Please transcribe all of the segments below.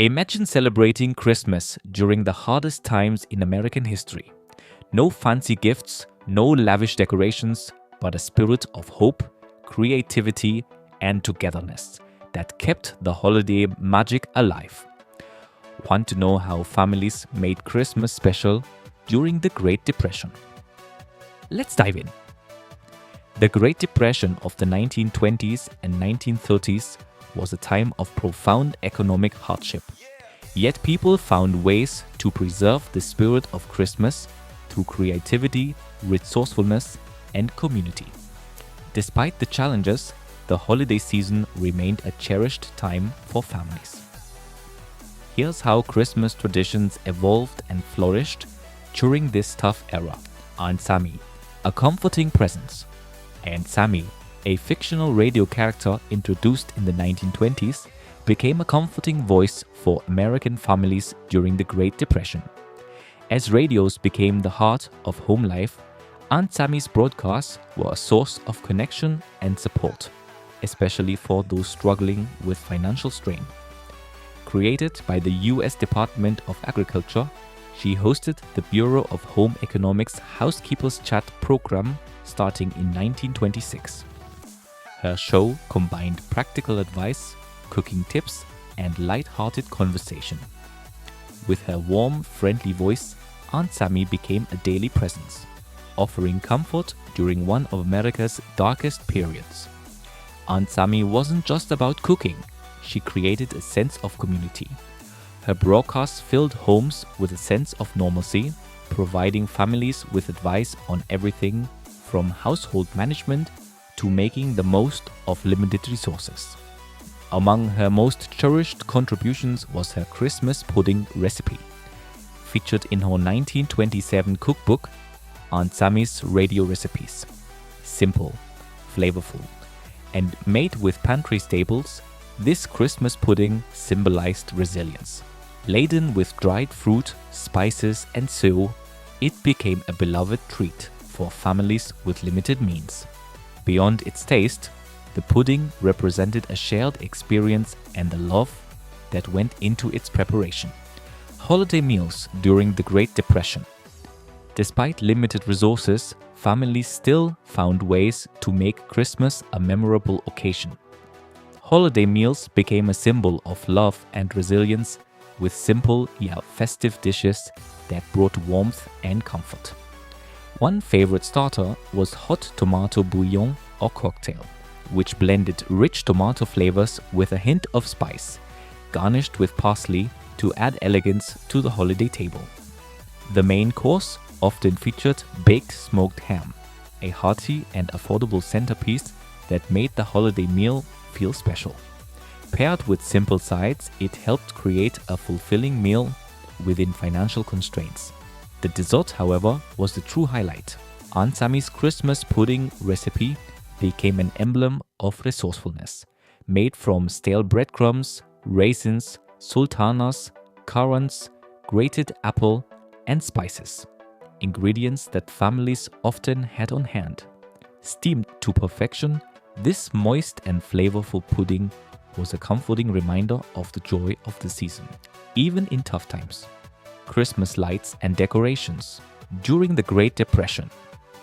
Imagine celebrating Christmas during the hardest times in American history. No fancy gifts, no lavish decorations, but a spirit of hope, creativity, and togetherness that kept the holiday magic alive. Want to know how families made Christmas special during the Great Depression? Let's dive in. The Great Depression of the 1920s and 1930s was a time of profound economic hardship. Yet people found ways to preserve the spirit of Christmas through creativity, resourcefulness, and community. Despite the challenges, the holiday season remained a cherished time for families. Here's how Christmas traditions evolved and flourished during this tough era. Aunt Sammy, a comforting presence. Aunt Sammy, a fictional radio character introduced in the 1920s, became a comforting voice for American families during the Great Depression. As radios became the heart of home life, Aunt Sammy's broadcasts were a source of connection and support, especially for those struggling with financial strain. Created by the U.S. Department of Agriculture, she hosted the Bureau of Home Economics Housekeepers Chat program starting in 1926. Her show combined practical advice, cooking tips, and light-hearted conversation. With her warm, friendly voice, Aunt Sammy became a daily presence, offering comfort during one of America's darkest periods. Aunt Sammy wasn't just about cooking, she created a sense of community. Her broadcasts filled homes with a sense of normalcy, providing families with advice on everything from household management to making the most of limited resources. Among her most cherished contributions was her Christmas pudding recipe. Featured in her 1927 cookbook, Aunt Sammy's Radio Recipes. Simple, flavorful, and made with pantry staples, this Christmas pudding symbolized resilience. Laden with dried fruit, spices, and syrup, it became a beloved treat for families with limited means. Beyond its taste, the pudding represented a shared experience and the love that went into its preparation. Holiday meals during the Great Depression. Despite limited resources, families still found ways to make Christmas a memorable occasion. Holiday meals became a symbol of love and resilience, with simple yet festive dishes that brought warmth and comfort. One favorite starter was hot tomato bouillon or cocktail, which blended rich tomato flavors with a hint of spice, garnished with parsley to add elegance to the holiday table. The main course often featured baked smoked ham, a hearty and affordable centerpiece that made the holiday meal feel special. Paired with simple sides, it helped create a fulfilling meal within financial constraints. The dessert, however, was the true highlight. Aunt Sammy's Christmas pudding recipe became an emblem of resourcefulness. Made from stale breadcrumbs, raisins, sultanas, currants, grated apple, and spices. Ingredients that families often had on hand. Steamed to perfection, this moist and flavorful pudding was a comforting reminder of the joy of the season, even in tough times. Christmas lights and decorations. During the Great Depression,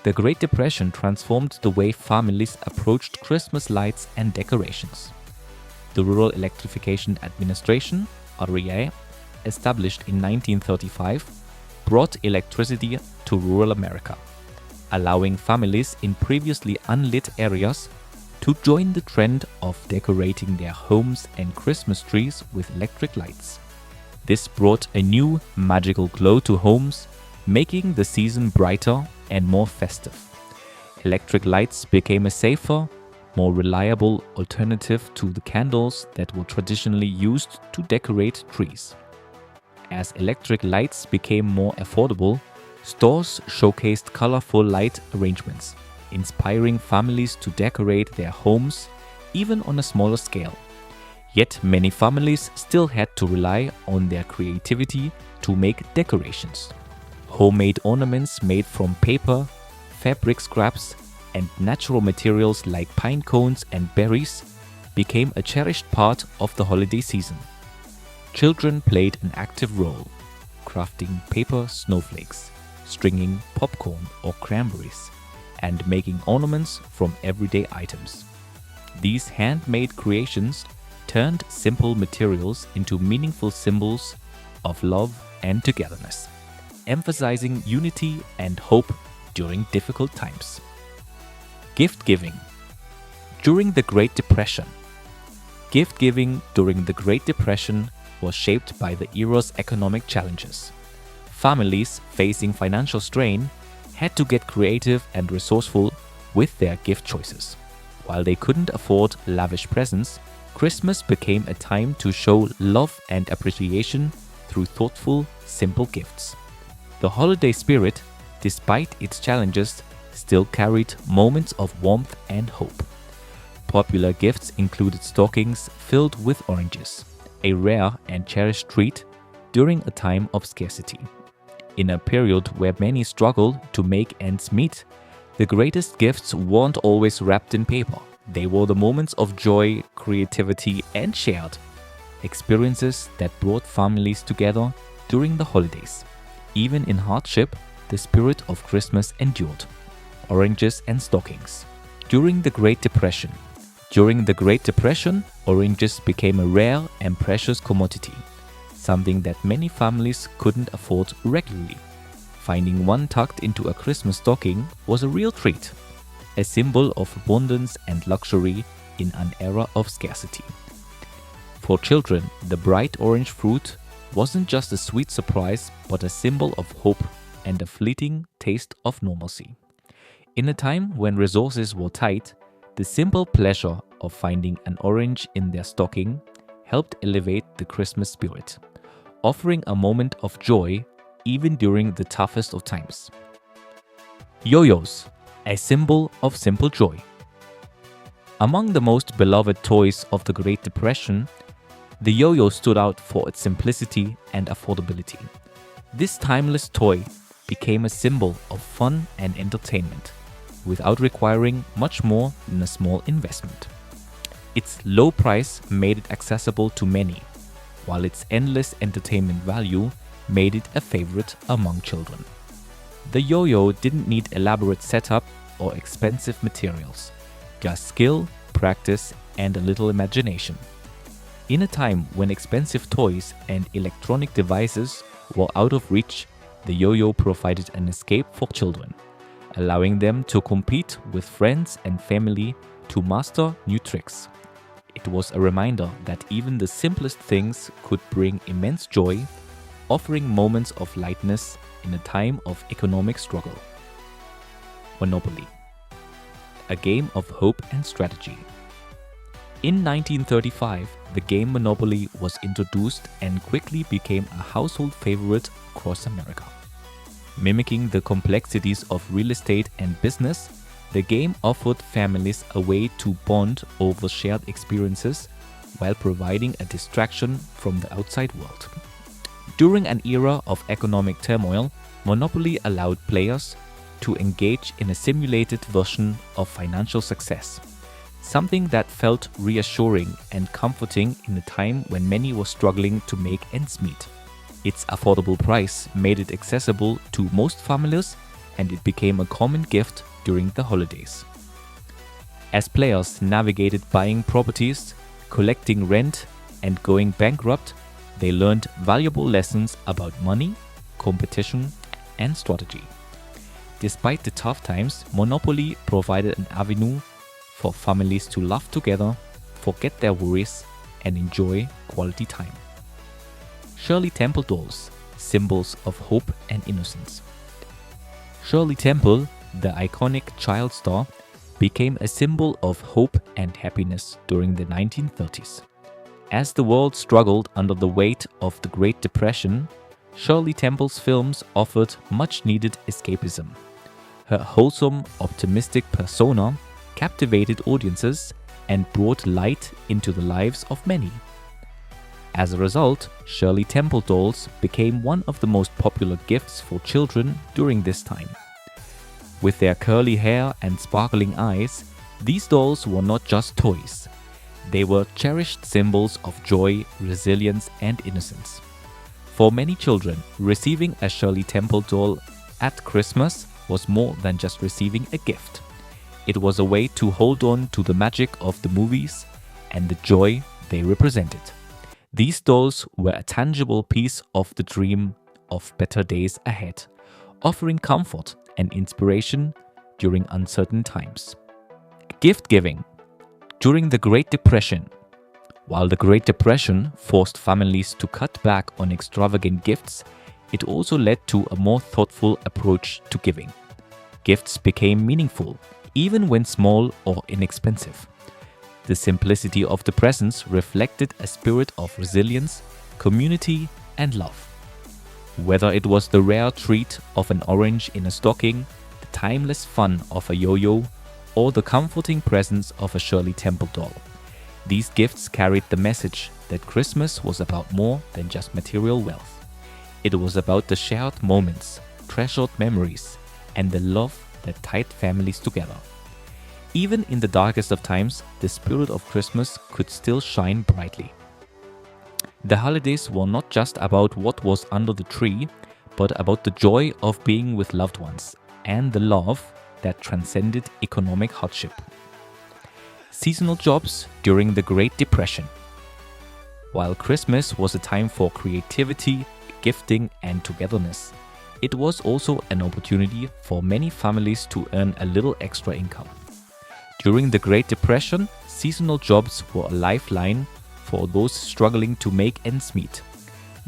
the Great Depression transformed the way families approached Christmas lights and decorations. The Rural Electrification Administration, REA, established in 1935, brought electricity to rural America, allowing families in previously unlit areas to join the trend of decorating their homes and Christmas trees with electric lights. This brought a new magical glow to homes, making the season brighter and more festive. Electric lights became a safer, more reliable alternative to the candles that were traditionally used to decorate trees. As electric lights became more affordable, stores showcased colorful light arrangements, inspiring families to decorate their homes even on a smaller scale. Yet many families still had to rely on their creativity to make decorations. Homemade ornaments made from paper, fabric scraps, and natural materials like pine cones and berries became a cherished part of the holiday season. Children played an active role, crafting paper snowflakes, stringing popcorn or cranberries, and making ornaments from everyday items. These handmade creations turned simple materials into meaningful symbols of love and togetherness, emphasizing unity and hope during difficult times. Gift giving. During the Great Depression. Gift giving during the Great Depression was shaped by the era's economic challenges. Families facing financial strain had to get creative and resourceful with their gift choices. While they couldn't afford lavish presents, Christmas became a time to show love and appreciation through thoughtful, simple gifts. The holiday spirit, despite its challenges, still carried moments of warmth and hope. Popular gifts included stockings filled with oranges, a rare and cherished treat during a time of scarcity. In a period where many struggled to make ends meet, the greatest gifts weren't always wrapped in paper. They were the moments of joy, creativity, and shared experiences that brought families together during the holidays. Even in hardship, the spirit of Christmas endured. Oranges and stockings. During the Great Depression, oranges became a rare and precious commodity, something that many families couldn't afford regularly. Finding one tucked into a Christmas stocking was a real treat, a symbol of abundance and luxury in an era of scarcity. For children, the bright orange fruit wasn't just a sweet surprise, but a symbol of hope and a fleeting taste of normalcy. In a time when resources were tight, the simple pleasure of finding an orange in their stocking helped elevate the Christmas spirit, offering a moment of joy even during the toughest of times. Yo-yos, a symbol of simple joy. Among the most beloved toys of the Great Depression, the yo-yo stood out for its simplicity and affordability. This timeless toy became a symbol of fun and entertainment, without requiring much more than a small investment. Its low price made it accessible to many, while its endless entertainment value made it a favorite among children. The yo-yo didn't need elaborate setup or expensive materials, just skill, practice, and a little imagination. In a time when expensive toys and electronic devices were out of reach, the yo-yo provided an escape for children, allowing them to compete with friends and family to master new tricks. It was a reminder that even the simplest things could bring immense joy, offering moments of lightness in a time of economic struggle. Monopoly, a game of hope and strategy. In 1935, the game Monopoly was introduced and quickly became a household favorite across America. Mimicking the complexities of real estate and business, the game offered families a way to bond over shared experiences while providing a distraction from the outside world. During an era of economic turmoil, Monopoly allowed players to engage in a simulated version of financial success, something that felt reassuring and comforting in a time when many were struggling to make ends meet. Its affordable price made it accessible to most families, and it became a common gift during the holidays. As players navigated buying properties, collecting rent, and going bankrupt, they learned valuable lessons about money, competition, and strategy. Despite the tough times, Monopoly provided an avenue for families to laugh together, forget their worries, and enjoy quality time. Shirley Temple dolls, symbols of hope and innocence. Shirley Temple, the iconic child star, became a symbol of hope and happiness during the 1930s. As the world struggled under the weight of the Great Depression, Shirley Temple's films offered much-needed escapism. Her wholesome, optimistic persona captivated audiences and brought light into the lives of many. As a result, Shirley Temple dolls became one of the most popular gifts for children during this time. With their curly hair and sparkling eyes, these dolls were not just toys. They were cherished symbols of joy, resilience, and innocence. For many children, receiving a Shirley Temple doll at Christmas was more than just receiving a gift. It was a way to hold on to the magic of the movies and the joy they represented. These dolls were a tangible piece of the dream of better days ahead, offering comfort and inspiration during uncertain times. Gift giving. During the Great Depression, while the Great Depression forced families to cut back on extravagant gifts, it also led to a more thoughtful approach to giving. Gifts became meaningful, even when small or inexpensive. The simplicity of the presents reflected a spirit of resilience, community, and love. Whether it was the rare treat of an orange in a stocking, the timeless fun of a yo-yo, or the comforting presence of a Shirley Temple doll, these gifts carried the message that Christmas was about more than just material wealth. It was about the shared moments, treasured memories, and the love that tied families together. Even in the darkest of times, the spirit of Christmas could still shine brightly. The holidays were not just about what was under the tree, but about the joy of being with loved ones and the love that transcended economic hardship. Seasonal jobs during the Great Depression. While Christmas was a time for creativity, gifting, and togetherness, it was also an opportunity for many families to earn a little extra income. During the Great Depression, seasonal jobs were a lifeline for those struggling to make ends meet.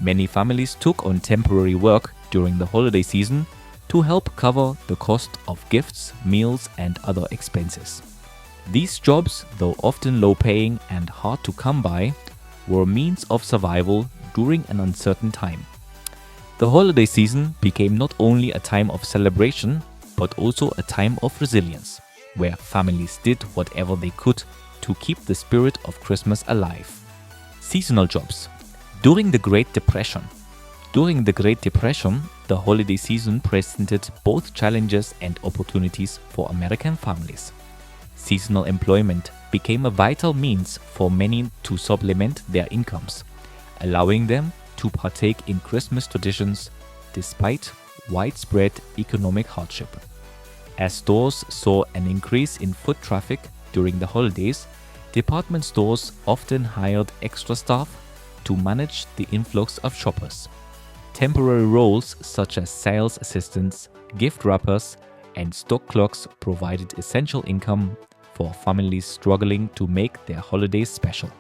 Many families took on temporary work during the holiday season to help cover the cost of gifts, meals, and other expenses. These jobs, though often low-paying and hard to come by, were a means of survival during an uncertain time. The holiday season became not only a time of celebration, but also a time of resilience, where families did whatever they could to keep the spirit of Christmas alive. Seasonal jobs. During the Great Depression. During the Great Depression, the holiday season presented both challenges and opportunities for American families. Seasonal employment became a vital means for many to supplement their incomes, allowing them to partake in Christmas traditions despite widespread economic hardship. As stores saw an increase in foot traffic during the holidays, department stores often hired extra staff to manage the influx of shoppers. Temporary roles such as sales assistants, gift wrappers, and stock clerks provided essential income for families struggling to make their holidays special.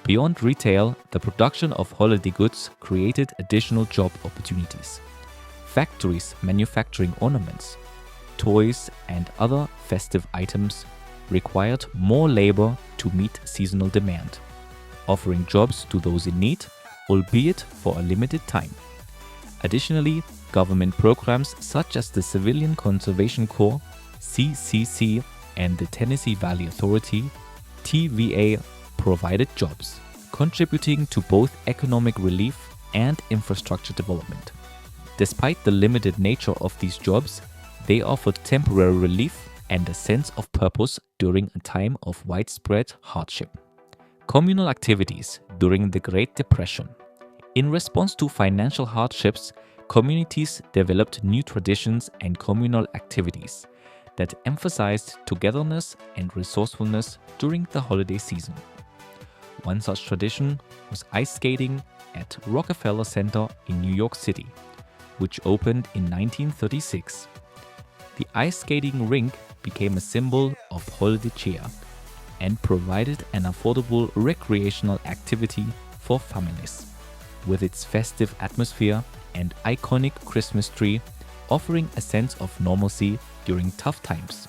Beyond retail, the production of holiday goods created additional job opportunities. Factories manufacturing ornaments, toys, and other festive items required more labor to meet seasonal demand, offering jobs to those in need, albeit for a limited time. Additionally, government programs such as the Civilian Conservation Corps, CCC, and the Tennessee Valley Authority, TVA, provided jobs, contributing to both economic relief and infrastructure development. Despite the limited nature of these jobs, they offered temporary relief and a sense of purpose during a time of widespread hardship. Communal activities during the Great Depression. In response to financial hardships, communities developed new traditions and communal activities that emphasized togetherness and resourcefulness during the holiday season. One such tradition was ice skating at Rockefeller Center in New York City, which opened in 1936. The ice skating rink became a symbol of holiday cheer and provided an affordable recreational activity for families, with its festive atmosphere and iconic Christmas tree offering a sense of normalcy during tough times.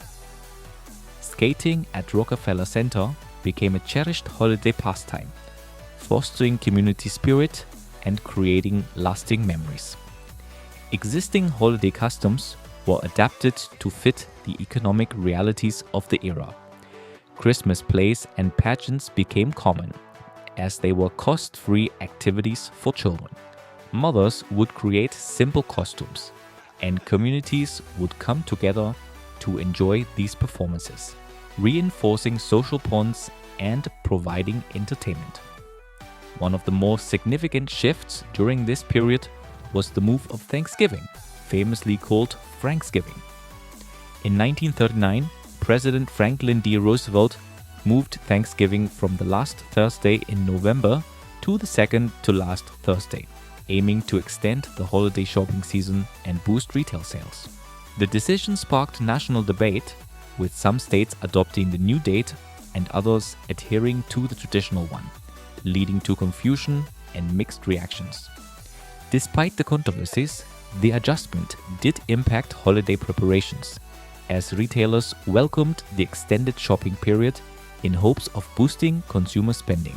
Skating at Rockefeller Center became a cherished holiday pastime, fostering community spirit and creating lasting memories. Existing holiday customs were adapted to fit the economic realities of the era. Christmas plays and pageants became common, as they were cost-free activities for children. Mothers would create simple costumes, and communities would come together to enjoy these performances, reinforcing social bonds and providing entertainment. One of the more significant shifts during this period was the move of Thanksgiving, famously called Franksgiving. In 1939, President Franklin D. Roosevelt moved Thanksgiving from the last Thursday in November to the second to last Thursday, aiming to extend the holiday shopping season and boost retail sales. The decision sparked national debate, with some states adopting the new date and others adhering to the traditional one, leading to confusion and mixed reactions. Despite the controversies, the adjustment did impact holiday preparations, as retailers welcomed the extended shopping period in hopes of boosting consumer spending.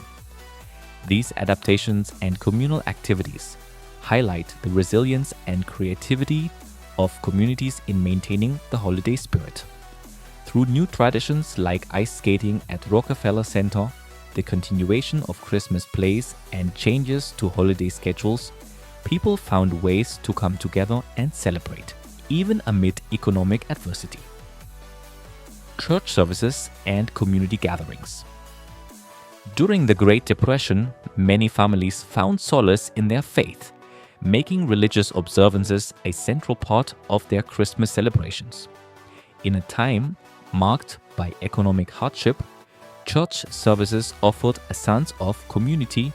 These adaptations and communal activities highlight the resilience and creativity of communities in maintaining the holiday spirit. Through new traditions like ice skating at Rockefeller Center, the continuation of Christmas plays, and changes to holiday schedules, people found ways to come together and celebrate, even amid economic adversity. Church services and community gatherings. During the Great Depression, many families found solace in their faith, making religious observances a central part of their Christmas celebrations. In a time marked by economic hardship, church services offered a sense of community,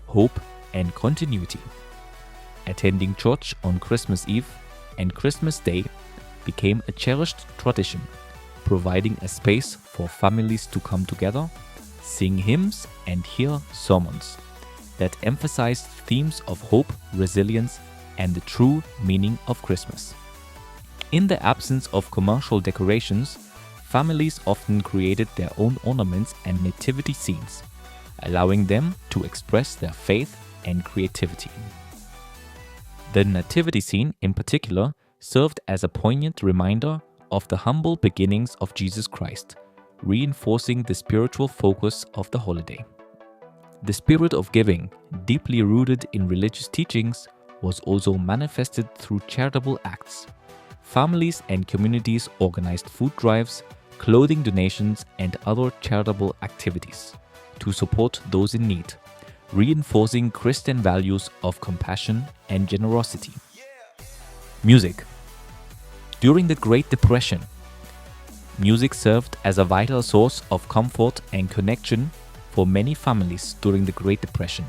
hope, and continuity. Attending church on Christmas Eve and Christmas Day became a cherished tradition, providing a space for families to come together, sing hymns, and hear sermons that emphasized themes of hope, resilience, and the true meaning of Christmas. In the absence of commercial decorations, families often created their own ornaments and nativity scenes, allowing them to express their faith and creativity. The nativity scene, in particular, served as a poignant reminder of the humble beginnings of Jesus Christ, reinforcing the spiritual focus of the holiday. The spirit of giving, deeply rooted in religious teachings, was also manifested through charitable acts. Families and communities organized food drives, clothing donations, and other charitable activities to support those in need, reinforcing Christian values of compassion and generosity. Music. During the Great Depression, music served as a vital source of comfort and connection for many families during the Great Depression.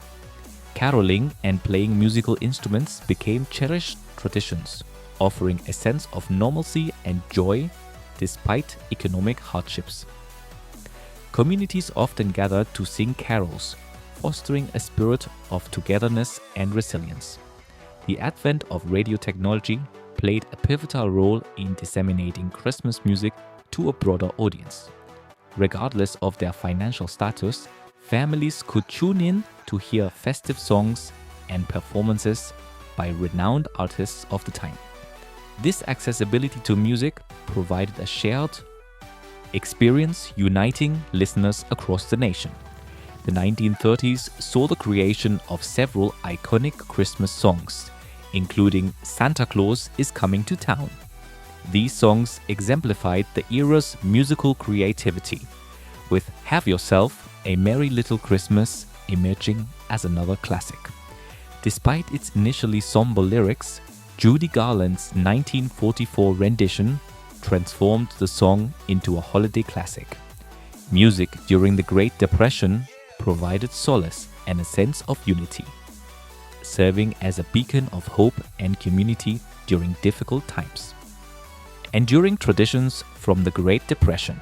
Caroling and playing musical instruments became cherished traditions, offering a sense of normalcy and joy despite economic hardships. Communities often gathered to sing carols, fostering a spirit of togetherness and resilience. The advent of radio technology played a pivotal role in disseminating Christmas music to a broader audience. Regardless of their financial status, families could tune in to hear festive songs and performances by renowned artists of the time. This accessibility to music provided a shared experience uniting listeners across the nation. The 1930s saw the creation of several iconic Christmas songs, including Santa Claus is Coming to Town. These songs exemplified the era's musical creativity, with Have Yourself a Merry Little Christmas emerging as another classic. Despite its initially somber lyrics, Judy Garland's 1944 rendition transformed the song into a holiday classic. Music during the Great Depression provided solace and a sense of unity, serving as a beacon of hope and community during difficult times. Enduring traditions from the Great Depression.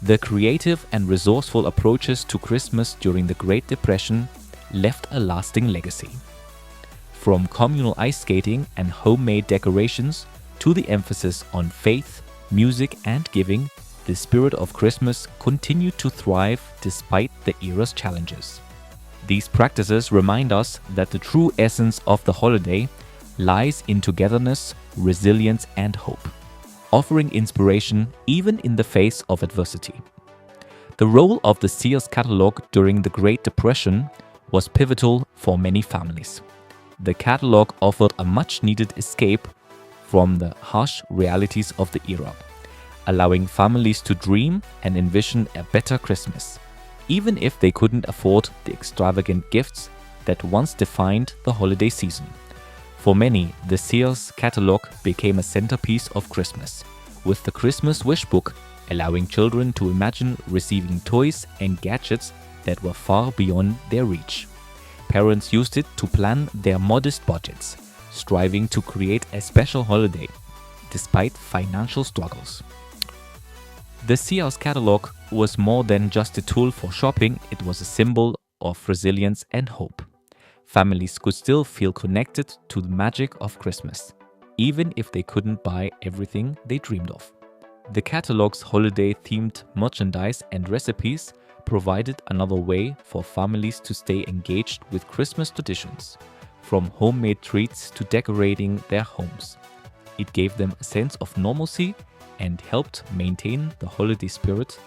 The creative and resourceful approaches to Christmas during the Great Depression left a lasting legacy. From communal ice skating and homemade decorations to the emphasis on faith, music, and giving, the spirit of Christmas continued to thrive despite the era's challenges. These practices remind us that the true essence of the holiday lies in togetherness, resilience, and hope, offering inspiration even in the face of adversity. The role of the Sears catalog during the Great Depression was pivotal for many families. The catalog offered a much-needed escape from the harsh realities of the era, allowing families to dream and envision a better Christmas. even if they couldn't afford the extravagant gifts that once defined the holiday season. For many, the Sears catalog became a centerpiece of Christmas, with the Christmas wish book allowing children to imagine receiving toys and gadgets that were far beyond their reach. Parents used it to plan their modest budgets, striving to create a special holiday despite financial struggles. The Sears catalog was more than just a tool for shopping, it was a symbol of resilience and hope. Families could still feel connected to the magic of Christmas, even if they couldn't buy everything they dreamed of. The catalog's holiday-themed merchandise and recipes provided another way for families to stay engaged with Christmas traditions, from homemade treats to decorating their homes. It gave them a sense of normalcy and helped maintain the holiday spirit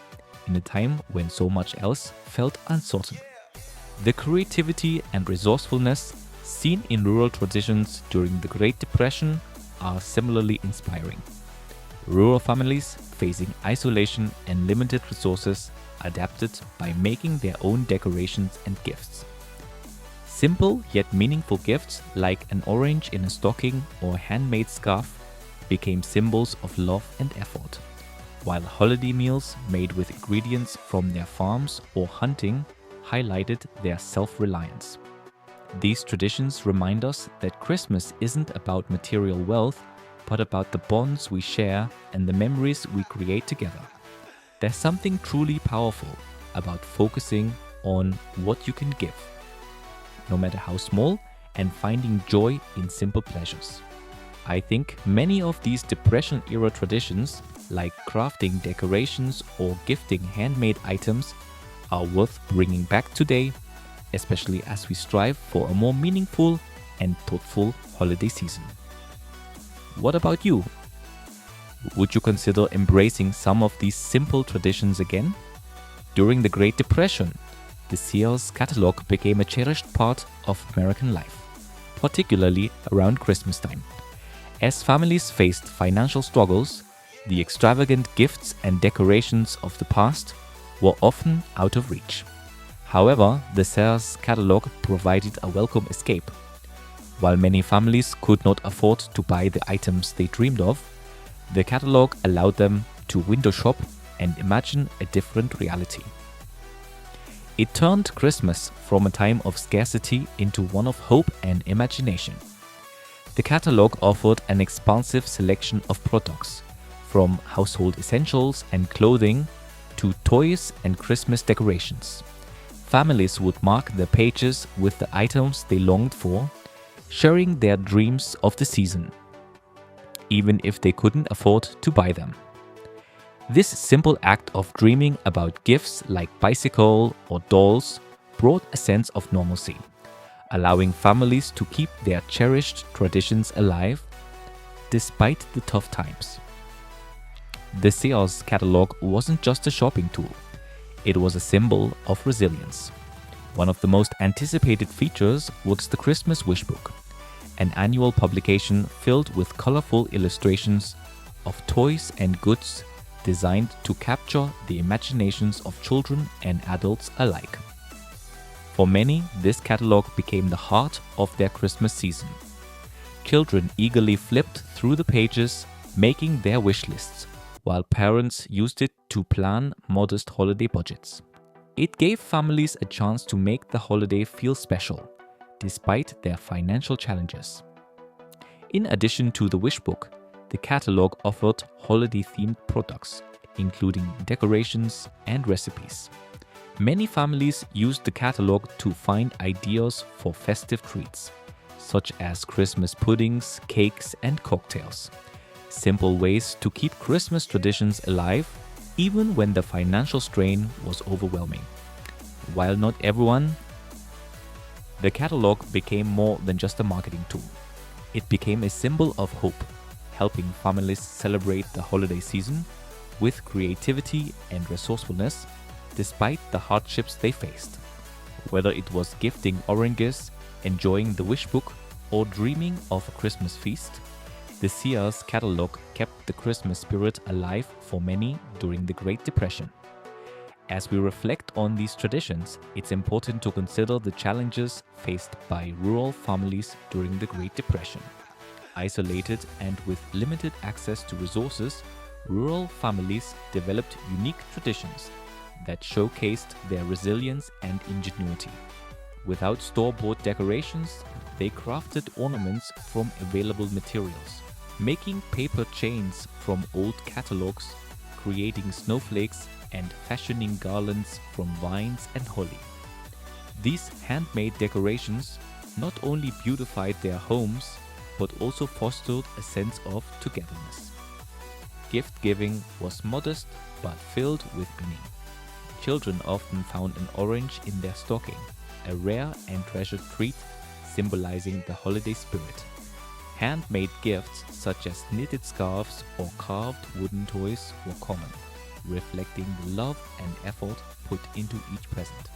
in a time when so much else felt uncertain. The creativity and resourcefulness seen in rural traditions during the Great Depression are similarly inspiring. Rural families facing isolation and limited resources adapted by making their own decorations and gifts. Simple yet meaningful gifts like an orange in a stocking or a handmade scarf became symbols of love and effort, while holiday meals made with ingredients from their farms or hunting highlighted their self-reliance. These traditions remind us that Christmas isn't about material wealth, but about the bonds we share and the memories we create together. There's something truly powerful about focusing on what you can give, no matter how small, and finding joy in simple pleasures. I think many of these Depression-era traditions, like crafting decorations or gifting handmade items, are worth bringing back today, especially as we strive for a more meaningful and thoughtful holiday season. What about you? Would you consider embracing some of these simple traditions again? During the Great Depression, the Sears catalog became a cherished part of American life, particularly around Christmas time. As families faced financial struggles, the extravagant gifts and decorations of the past were often out of reach. However, the Sears catalog provided a welcome escape. While many families could not afford to buy the items they dreamed of, the catalog allowed them to window shop and imagine a different reality. It turned Christmas from a time of scarcity into one of hope and imagination. The catalog offered an expansive selection of products, from household essentials and clothing to toys and Christmas decorations. Families would mark their pages with the items they longed for, sharing their dreams of the season, even if they couldn't afford to buy them. This simple act of dreaming about gifts like bicycle or dolls brought a sense of normalcy, allowing families to keep their cherished traditions alive despite the tough times. The Sears catalog wasn't just a shopping tool, it was a symbol of resilience. One of the most anticipated features was the Christmas Wish Book, an annual publication filled with colorful illustrations of toys and goods designed to capture the imaginations of children and adults alike. For many, this catalog became the heart of their Christmas season. Children eagerly flipped through the pages, making their wish lists, while parents used it to plan modest holiday budgets. It gave families a chance to make the holiday feel special, despite their financial challenges. In addition to the wish book, the catalog offered holiday-themed products, including decorations and recipes. Many families used the catalog to find ideas for festive treats, such as Christmas puddings, cakes, and cocktails. Simple ways to keep Christmas traditions alive, even when the financial strain was overwhelming. While not everyone, the catalog became more than just a marketing tool. It became a symbol of hope, helping families celebrate the holiday season with creativity and resourcefulness despite the hardships they faced. Whether it was gifting oranges, enjoying the wish book, or dreaming of a Christmas feast, the Sears catalog kept the Christmas spirit alive for many during the Great Depression. As we reflect on these traditions, it's important to consider the challenges faced by rural families during the Great Depression. Isolated and with limited access to resources, rural families developed unique traditions that showcased their resilience and ingenuity. Without store-bought decorations, they crafted ornaments from available materials, making paper chains from old catalogs, creating snowflakes, and fashioning garlands from vines and holly. These handmade decorations not only beautified their homes, but also fostered a sense of togetherness. Gift giving was modest but filled with meaning. Children often found an orange in their stocking, a rare and treasured treat symbolizing the holiday spirit. Handmade gifts such as knitted scarves or carved wooden toys were common, reflecting the love and effort put into each present.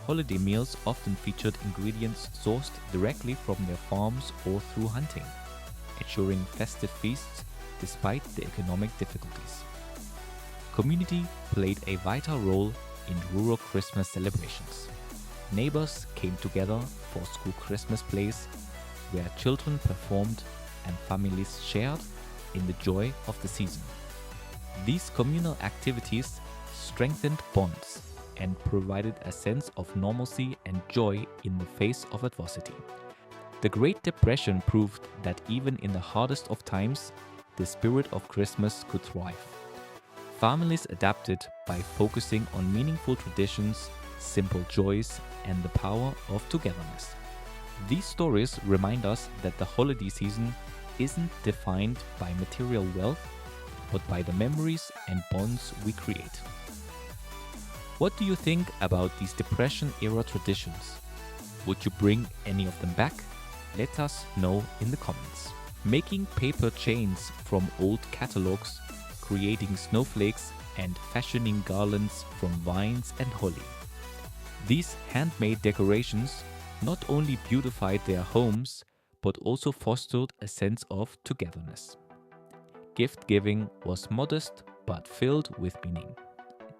Holiday meals often featured ingredients sourced directly from their farms or through hunting, ensuring festive feasts despite the economic difficulties. Community played a vital role in rural Christmas celebrations. Neighbors came together for school Christmas plays where children performed and families shared in the joy of the season. These communal activities strengthened bonds and provided a sense of normalcy and joy in the face of adversity. The Great Depression proved that even in the hardest of times, the spirit of Christmas could thrive. Families adapted by focusing on meaningful traditions, simple joys, and the power of togetherness. These stories remind us that the holiday season isn't defined by material wealth, but by the memories and bonds we create. What do you think about these Depression-era traditions? Would you bring any of them back? Let us know in the comments. Making paper chains from old catalogs, creating snowflakes, and fashioning garlands from vines and holly. These handmade decorations not only beautified their homes, but also fostered a sense of togetherness. Gift giving was modest but filled with meaning.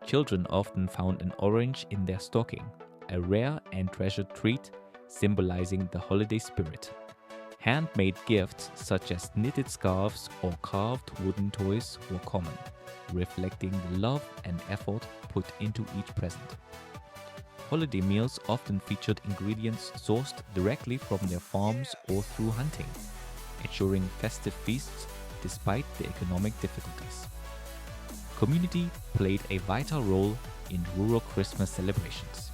Children often found an orange in their stocking, a rare and treasured treat symbolizing the holiday spirit. Handmade gifts such as knitted scarves or carved wooden toys were common, reflecting the love and effort put into each present. Holiday meals often featured ingredients sourced directly from their farms or through hunting, ensuring festive feasts despite the economic difficulties. Community played a vital role in rural Christmas celebrations.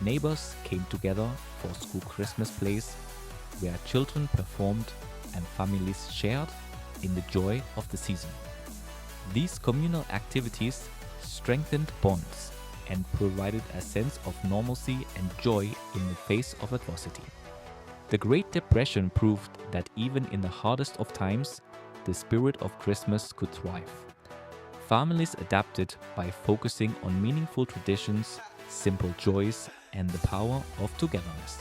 Neighbors came together for school Christmas plays where children performed and families shared in the joy of the season. These communal activities strengthened bonds and provided a sense of normalcy and joy in the face of adversity. The Great Depression proved that even in the hardest of times, the spirit of Christmas could thrive. Families adapted by focusing on meaningful traditions, simple joys, and the power of togetherness.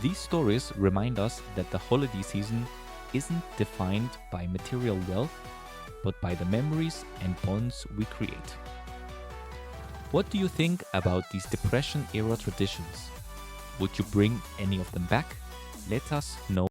These stories remind us that the holiday season isn't defined by material wealth, but by the memories and bonds we create. What do you think about these Depression-era traditions? Would you bring any of them back? Let us know.